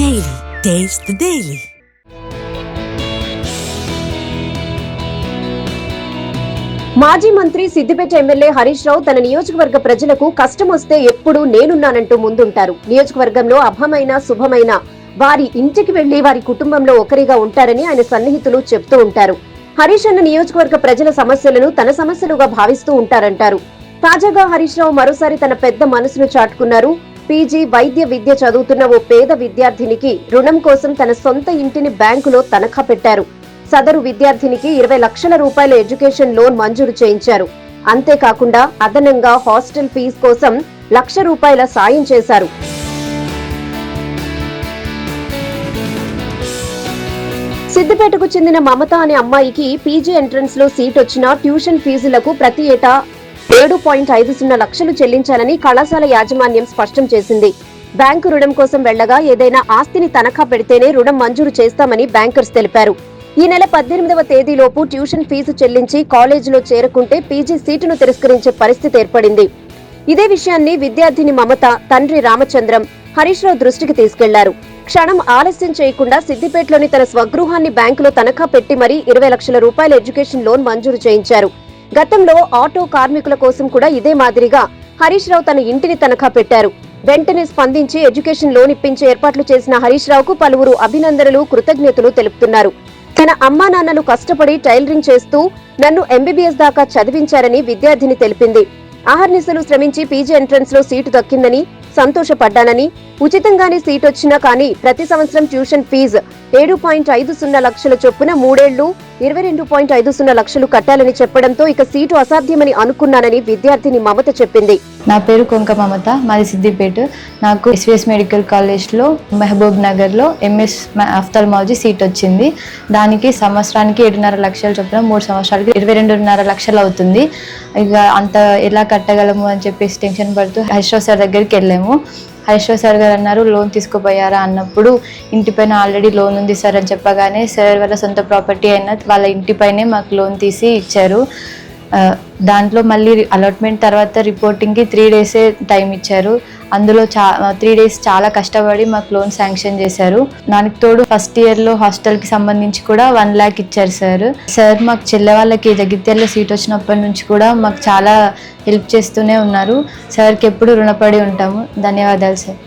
Daily. Taste the Daily. మాజీ మంత్రి Siddipet MLA Harish Rao తన నియోజకవర్గ ప్రజలకు కష్టం వస్తే ఎప్పుడూ నేనున్నానంటూ ముందుంటారు. నియోజకవర్గంలో అభమైన శుభమైన వారి ఇంటికి వెళ్లి వారి కుటుంబంలో ఒకరిగా ఉంటారని ఆయన సన్నిహితులు చెప్తూ ఉంటారు. హరీష్ అన్న నియోజకవర్గ ప్రజల సమస్యలను తన సమస్యలుగా భావిస్తూ ఉంటారంటారు. తాజాగా హరీష్ రావు మరోసారి తన పెద్ద మనసును చాటుకున్నారు. పీజీ వైద్య విద్య చదువుతున్న ఓ పేద విద్యార్థినికి రుణం కోసం తన సొంత ఇంటిని బ్యాంకులో తనఖా పెట్టారు. సదరు విద్యార్థినికి 20 లక్షల రూపాయల ఎడ్యుకేషన్ లోన్ మంజూరు చేయించారు. అంతేకాకుండా అదనంగా హాస్టల్ ఫీజు కోసం 1 లక్ష రూపాయల సాయం చేశారు. సిద్దిపేటకు చెందిన మమత అనే అమ్మాయికి పీజీ ఎంట్రన్స్ లో సీట్ వచ్చినా ట్యూషన్ ఫీజులకు ప్రతి ఏటా 7.50 లక్షలు చెల్లించాలని కళాశాల యాజమాన్యం స్పష్టం చేసింది. బ్యాంకు రుణం కోసం వెళ్లగా ఏదైనా ఆస్తిని తనఖా పెడితేనే రుణం మంజూరు చేస్తామని బ్యాంకర్స్ తెలిపారు. ఈ నెల 18వ తేదీలోపు ట్యూషన్ ఫీజు చెల్లించి కాలేజీలో చేరుకుంటే పీజీ సీటును తిరస్కరించే పరిస్థితి ఏర్పడింది. ఇదే విషయాన్ని విద్యార్థిని మమత తండ్రి రామచంద్రం హరీష్ రావు దృష్టికి తీసుకెళ్లారు. క్షణం ఆలస్యం చేయకుండా సిద్దిపేటలోని తన స్వగృహాన్ని బ్యాంకులో తనఖా పెట్టి మరీ 20 లక్షల రూపాయల ఎడ్యుకేషన్ లోన్ మంజూరు చేయించారు. గతంలో ఆటో కార్మికుల కోసం కూడా ఇదే మాదిరిగా హరీష్ రావు తన ఇంటిని తనఖా పెట్టారు. వెంటనే స్పందించి ఎడ్యుకేషన్ లోన్ ఇప్పించే ఏర్పాట్లు చేసిన హరీష్ రావుకు పలువురు అభినందనలు కృతజ్ఞతలు తెలుపుతున్నారు. తన అమ్మా నాన్నలు కష్టపడి టైలరింగ్ చేస్తూ నన్ను ఎంబీబీఎస్ దాకా చదివించారని విద్యార్థిని తెలిపింది. ఆహర్నిశలు శ్రమించి పీజీ ఎంట్రన్స్ లో సీటు దక్కిందని సంతోషపడ్డానని, ఉచితంగానే సీట్ వచ్చినా కానీ ప్రతి సంవత్సరం ట్యూషన్ ఫీజు 7.50 లక్షల చొప్పున 3 ఏళ్లు 22.50 లక్షలు కట్టాలని చెప్పడంతో ఇక సీటు అసాధ్యమని అనుకున్నానని విద్యార్థిని మమత చెప్పింది. నా పేరు కొంక మమత, మాది సిద్దిపేట. నాకు ఎస్వీఎస్ మెడికల్ కాలేజ్లో మహబూబ్ నగర్లో ఎంఎస్ ఆఫ్థల్మాలజీ సీట్ వచ్చింది. దానికి సంవత్సరానికి 7.5 లక్షలు చొప్పున 3 సంవత్సరాలకి 22.5 లక్షలు అవుతుంది. ఇక అంత ఎలా కట్టగలము అని చెప్పేసి టెన్షన్ పడుతూ హరీష్ రావు సార్ దగ్గరికి వెళ్ళాము. హరీష్ రావు సార్ గారు అన్నారు, లోన్ తీసుకుపోయారా అన్నప్పుడు ఇంటిపైన ఆల్రెడీ లోన్ ఉంది సార్ అని చెప్పగానే సార్ వాళ్ళ సొంత ప్రాపర్టీ అయిన వాళ్ళ ఇంటిపైనే మాకు లోన్ తీసి ఇచ్చారు. దాంట్లో మళ్ళీ అలాట్మెంట్ తర్వాత రిపోర్టింగ్కి 3 డేసే టైం ఇచ్చారు. అందులో 3 డేస్ చాలా కష్టపడి మాకు లోన్ శాంక్షన్ చేశారు. దానికి తోడు ఫస్ట్ ఇయర్లో హాస్టల్కి సంబంధించి కూడా 1 lakh ఇచ్చారు సార్. సార్ మాకు చెల్లె వాళ్ళకి జగిత్యాలలో సీట్ వచ్చినప్పటి నుంచి కూడా మాకు చాలా హెల్ప్ చేస్తూనే ఉన్నారు. సార్కి ఎప్పుడు రుణపడి ఉంటాము. ధన్యవాదాలు సార్.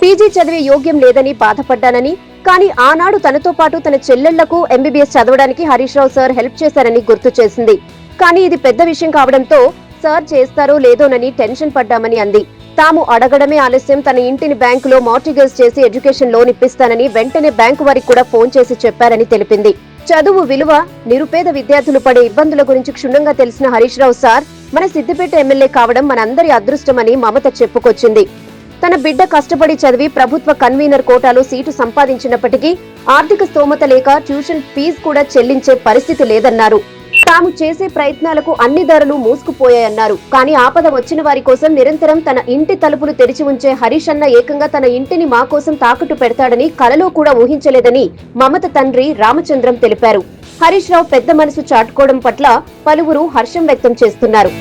పీజీ చదివే యోగ్యం లేదని బాధపడ్డానని, కానీ ఆనాడు తనతో పాటు తన చెల్లెళ్లకు ఎంబీబీఎస్ చదవడానికి హరీష్ రావు సార్ హెల్ప్ చేశారని గుర్తు చేసింది. కానీ ఇది పెద్ద విషయం కావడంతో సార్ చేస్తారో లేదోనని టెన్షన్ పడ్డామని అంది. తాము అడగడమే ఆలస్యం తన ఇంటిని బ్యాంకులో మార్టిగేజ్ చేసి ఎడ్యుకేషన్ లోన్ ఇప్పిస్తానని వెంటనే బ్యాంకు వారికి కూడా ఫోన్ చేసి చెప్పారని తెలిపింది. చదువు విలువ, నిరుపేద విద్యార్థులు పడే ఇబ్బందుల గురించి క్షుణ్ణంగా తెలిసిన హరీష్ రావు సార్ మన సిద్దిపేట ఎమ్మెల్యే కావడం మనందరి అదృష్టమని మమత చెప్పుకొచ్చింది. తన బిడ్డ కష్టపడి చదివి ప్రభుత్వ కన్వీనర్ కోటాలో సీటు సంపాదించినప్పటికీ ఆర్థిక స్తోమత లేక ట్యూషన్ ఫీజు కూడా చెల్లించే పరిస్థితి లేదన్నారు. తాము చేసే ప్రయత్నాలకు అన్ని ధరలు మూసుకుపోయాయన్నారు. కానీ ఆపద వచ్చిన వారి కోసం నిరంతరం తన ఇంటి తలుపులు తెరిచి ఉంచే హరీష్ అన్న ఏకంగా తన ఇంటిని మా కోసం తాకట్టు పెడతాడని కలలో కూడా ఊహించలేదని మమత తండ్రి రామచంద్రం తెలిపారు. హరీష్ రావు పెద్ద మనసు చాటుకోవడం పట్ల పలువురు హర్షం వ్యక్తం చేస్తున్నారు.